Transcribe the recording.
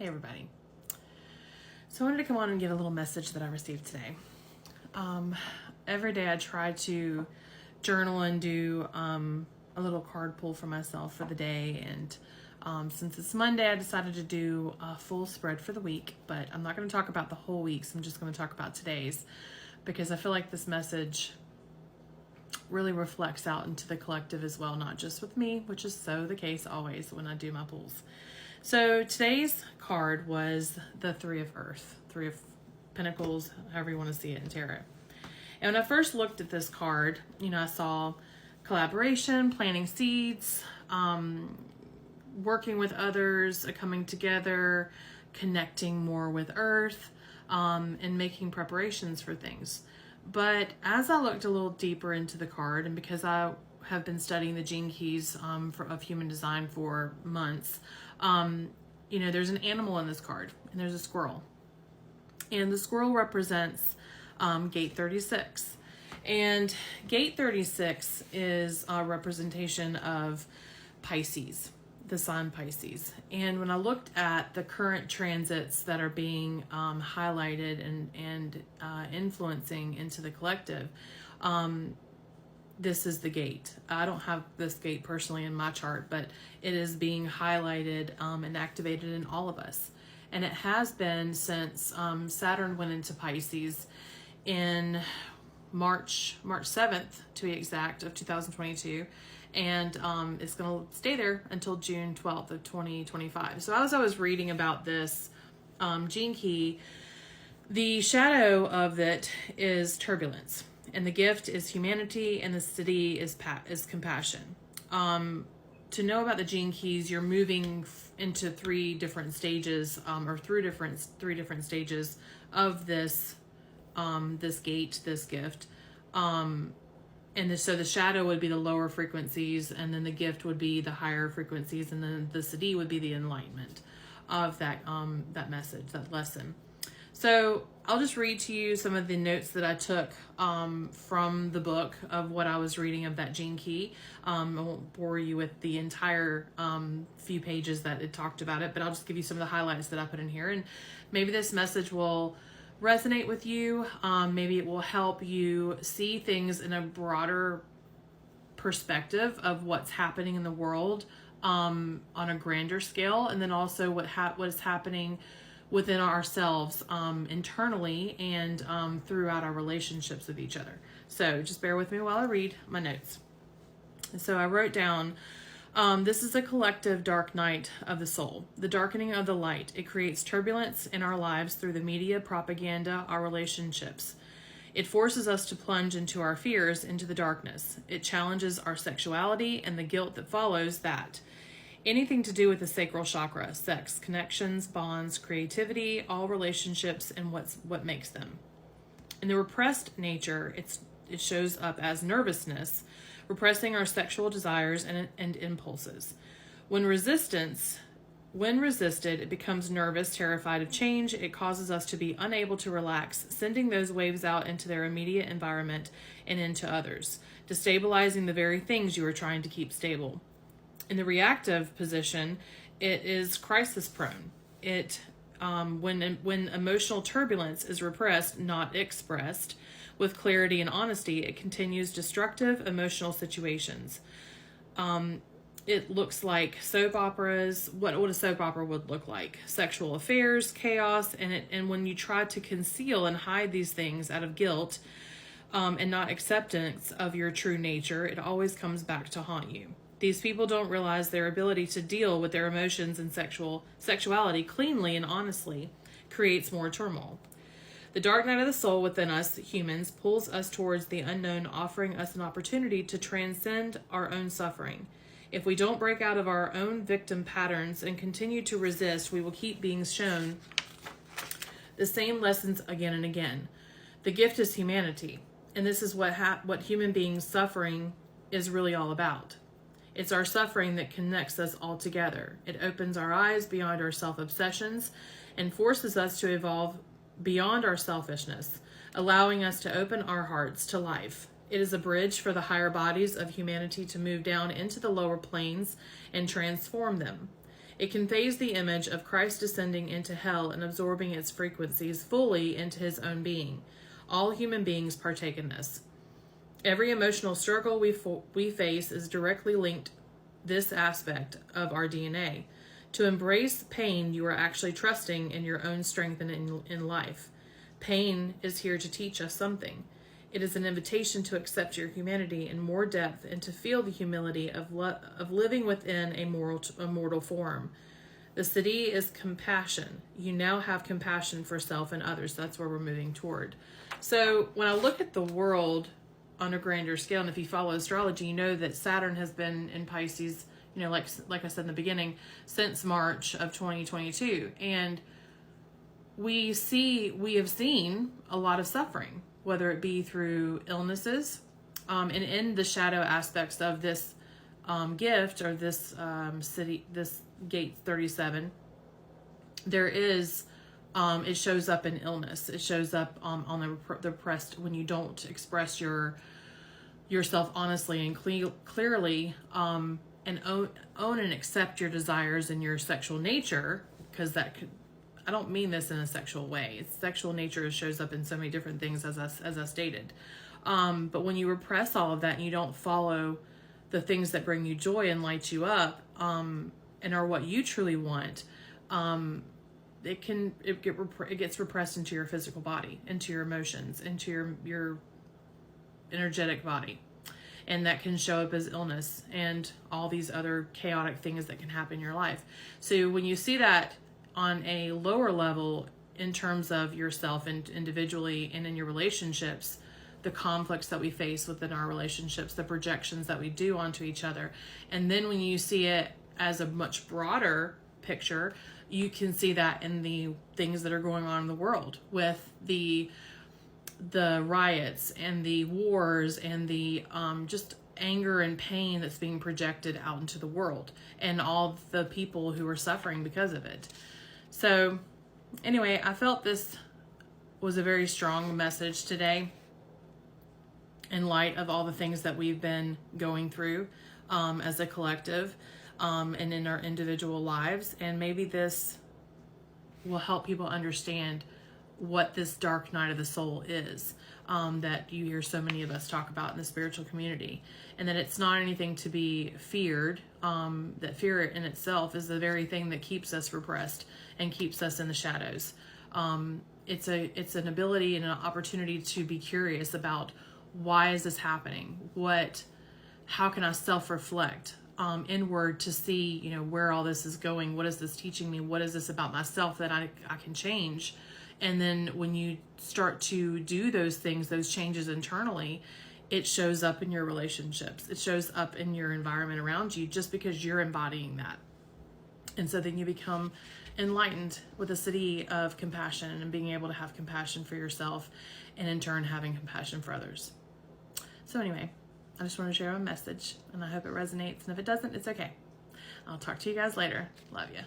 Hey everybody. So I wanted to come on and give a little message that I received today. Every day I try to journal and do a little card pull for myself for the day, and since it's Monday I decided to do a full spread for the week, but I'm not going to talk about the whole week, so I'm just going to talk about today's, because I feel like this message really reflects out into the collective as well, not just with me, which is so the case always when I do my pulls. So today's card was the Three of Earth, Three of Pentacles, however you want to see it in tarot. And when I first looked at this card, I saw collaboration, planting seeds, working with others, coming together, connecting more with Earth, and making preparations for things. But as I looked a little deeper into the card, and because I have been studying the gene keys of human design for months, there's an animal in this card, and there's a squirrel. And the squirrel represents gate 36. And gate 36 is a representation of Pisces, the sign Pisces. And when I looked at the current transits that are being highlighted and influencing into the collective, this is the gate. I don't have this gate personally in my chart, but it is being highlighted and activated in all of us. And it has been since Saturn went into Pisces in March 7th, to be exact, of 2022. And it's going to stay there until June 12th of 2025. So as I was reading about this gene key, the shadow of it is turbulence. And the gift is humanity, and the city is compassion. To know about the gene keys, you're moving into three different stages, or through three different stages of this gate, this gift. So the shadow would be the lower frequencies, and then the gift would be the higher frequencies, and then the city would be the enlightenment of that message, that lesson. So I'll just read to you some of the notes that I took from the book of what I was reading of that gene key. I won't bore you with the entire few pages that it talked about it, but I'll just give you some of the highlights that I put in here. And maybe this message will resonate with you. Maybe it will help you see things in a broader perspective of what's happening in the world on a grander scale, and then also what is happening within ourselves internally and throughout our relationships with each other. So just bear with me while I read my notes. And so I wrote down, this is a collective dark night of the soul, the darkening of the light. It creates turbulence in our lives through the media, propaganda, our relationships. It forces us to plunge into our fears, into the darkness. It challenges our sexuality and the guilt that follows that. Anything to do with the sacral chakra, sex, connections, bonds, creativity, all relationships, and what makes them. In the repressed nature, it shows up as nervousness, repressing our sexual desires and impulses. When resisted, it becomes nervous, terrified of change. It causes us to be unable to relax, sending those waves out into their immediate environment and into others, destabilizing the very things you are trying to keep stable. In the reactive position, it is crisis prone. When emotional turbulence is repressed, not expressed, with clarity and honesty, it continues destructive emotional situations. It looks like soap operas, what a soap opera would look like. Sexual affairs, chaos, and when you try to conceal and hide these things out of guilt and not acceptance of your true nature, it always comes back to haunt you. These people don't realize their ability to deal with their emotions and sexuality cleanly and honestly creates more turmoil. The dark night of the soul within us humans pulls us towards the unknown, offering us an opportunity to transcend our own suffering. If we don't break out of our own victim patterns and continue to resist, we will keep being shown the same lessons again and again. The gift is humanity, and this is what human beings suffering is really all about. It's our suffering that connects us all together. It opens our eyes beyond our self-obsessions and forces us to evolve beyond our selfishness, allowing us to open our hearts to life. It is a bridge for the higher bodies of humanity to move down into the lower planes and transform them. It conveys the image of Christ descending into hell and absorbing its frequencies fully into his own being. All human beings partake in this. Every emotional struggle we face is directly linked this aspect of our DNA. To embrace pain, you are actually trusting in your own strength and in life. Pain is here to teach us something. It is an invitation to accept your humanity in more depth and to feel the humility of living within a mortal form. The Siddhi is compassion. You now have compassion for self and others. That's where we're moving toward. So when I look at the world on a grander scale, and if you follow astrology, you know that Saturn has been in Pisces, like I said in the beginning, since March of 2022. And we have seen a lot of suffering, whether it be through illnesses, and in the shadow aspects of this gift, or this this gate 37, there is it shows up in illness. It shows up on the repressed, when you don't express yourself honestly and clearly, and own and accept your desires and your sexual nature, because I don't mean this in a sexual way. It's sexual nature shows up in so many different things, as I stated. But when you repress all of that and you don't follow the things that bring you joy and light you up, and are what you truly want, it gets repressed into your physical body, into your emotions, into your energetic body. And that can show up as illness and all these other chaotic things that can happen in your life. So when you see that on a lower level, in terms of yourself and individually and in your relationships, the conflicts that we face within our relationships, the projections that we do onto each other, and then when you see it as a much broader picture, you can see that in the things that are going on in the world, with the riots and the wars and the just anger and pain that's being projected out into the world, and all the people who are suffering because of it. So anyway, I felt this was a very strong message today, in light of all the things that we've been going through as a collective, and in our individual lives. And maybe this will help people understand what this dark night of the soul is, that you hear so many of us talk about in the spiritual community, and that it's not anything to be feared, that fear in itself is the very thing that keeps us repressed and keeps us in the shadows. It's an ability and an opportunity to be curious about, why is this happening? How can I self-reflect inward to see, where all this is going? What is this teaching me? What is this about myself that I can change? And then when you start to do those things, those changes internally, it shows up in your relationships. It shows up in your environment around you, just because you're embodying that. And so then you become enlightened with a Siddhi of compassion, and being able to have compassion for yourself, and in turn having compassion for others. So anyway, I just want to share a message, and I hope it resonates. And if it doesn't, it's okay. I'll talk to you guys later. Love you.